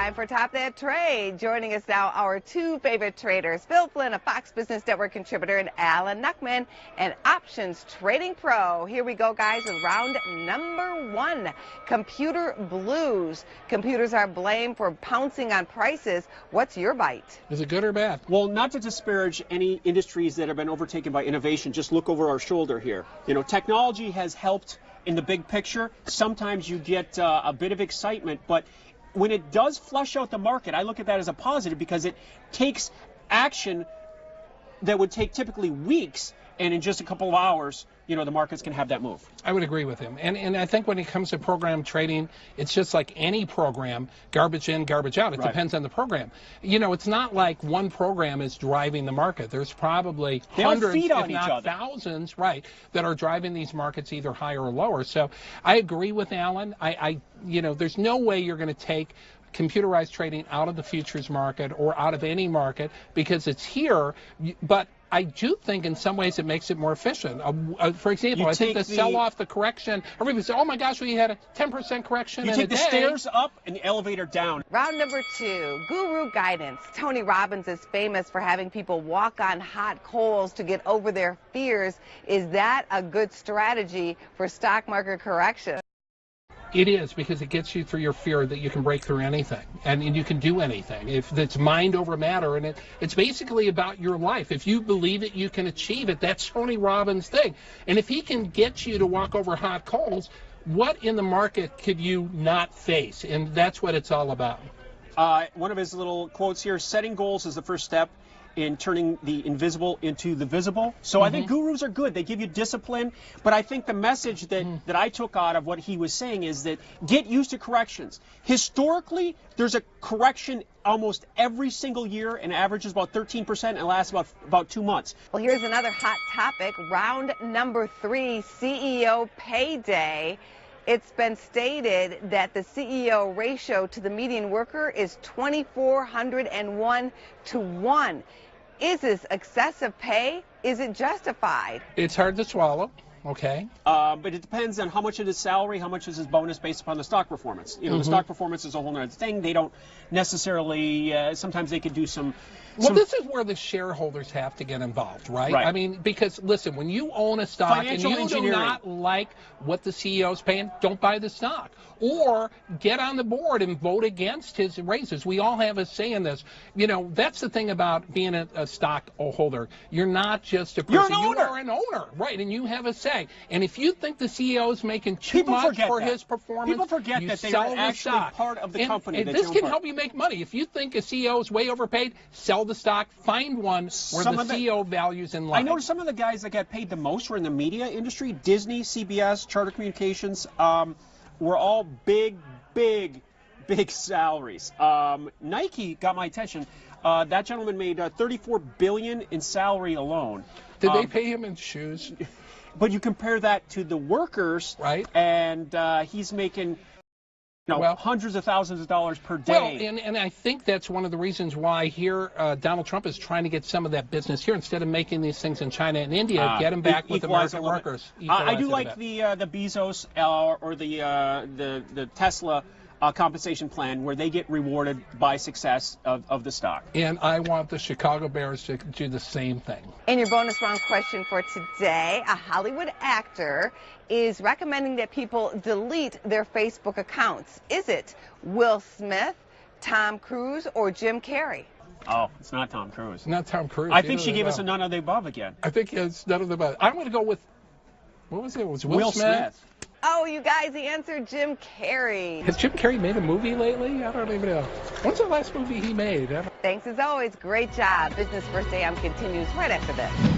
time for Top That Trade. Joining us now, our two favorite traders, Phil Flynn, a Fox Business Network contributor, and Alan Nuckman, an options trading pro. Here we go, guys, with round number one, computer blues. Computers are blamed for pouncing on prices. What's your bite? Is it good or bad? Well, not to disparage any industries that have been overtaken by innovation, just look over our shoulder here. You know, technology has helped in the big picture. Sometimes you get a bit of excitement, but when it does flush out the market, I look at that as a positive because it takes action that would take typically weeks, and in just a couple of hours, you know, the markets can have that move. I would agree with him. And I think when it comes to program trading, it's just like any program, garbage in, garbage out. It depends on the program. You know, it's not like one program is driving the market. There's probably hundreds, if not thousands, that are driving these markets either higher or lower. So I agree with Alan. You know, there's no way you're going to take computerized trading out of the futures market or out of any market because it's here, but I do think in some ways it makes it more efficient. For example, I think the sell-off, the correction, everybody says, oh my gosh, we had a 10% correction in a day. You take the stairs up and the elevator down. Round number two, guru guidance. Tony Robbins is famous for having people walk on hot coals to get over their fears. Is that a good strategy for stock market correction? It is, because it gets you through your fear that you can break through anything and you can do anything. If it's mind over matter, and it's basically about your life. If you believe it, you can achieve it. That's Tony Robbins' thing. And if he can get you to walk over hot coals, what in the market could you not face? And that's what it's all about. One of his little quotes here, setting goals is the first step in turning the invisible into the visible. So I think gurus are good. They give you discipline. But I think the message that I took out of what he was saying is that get used to corrections. Historically, there's a correction almost every single year and averages about 13% and lasts about 2 months. Well, here's another hot topic. Round number three, CEO payday. It's been stated that the CEO ratio to the median worker is 2,401 to 1. Is this excessive pay? Is it justified? It's hard to swallow. Okay. But it depends on how much of his salary, how much is his bonus based upon the stock performance. You know, the stock performance is a whole other thing. They don't necessarily, sometimes they could do some. Well, this is where the shareholders have to get involved, right? I mean, because, listen, when you own a stock and you do not like what the CEO is paying, don't buy the stock. Or get on the board and vote against his raises. We all have a say in this. You know, that's the thing about being a stock holder. You're not just a person. You're an owner. You are an owner, right? And you have a say. And if you think the CEO is making too much for his performance, people forget that they are actually part of the company. And this can help you make money. If you think a CEO is way overpaid, sell the stock. Find one where the CEO values in life. I know some of the guys that got paid the most were in the media industry. Disney, CBS, Charter Communications, were all big salaries. Nike got my attention. That gentleman made $34 billion in salary alone. Did they pay him in shoes? But you compare that to the workers, right? And he's making hundreds of thousands of dollars per day. Well, and I think that's one of the reasons why here Donald Trump is trying to get some of that business here instead of making these things in China and India. Get them back with American workers. I do like the Bezos or the Tesla compensation plan where they get rewarded by success of the stock. And I want the Chicago Bears to do the same thing. And your bonus round question for today, a Hollywood actor is recommending that people delete their Facebook accounts. Is it Will Smith, Tom Cruise, or Jim Carrey? Oh, it's not Tom Cruise. Not Tom Cruise. I think she gave us a none of the above again. I think it's none of the above. I'm going to go with, what was it? It was Will Smith. Oh, you guys, the answer, Jim Carrey. Has Jim Carrey made a movie lately? I don't even know. When's the last movie he made? Thanks as always. Great job. Business First AM continues right after this.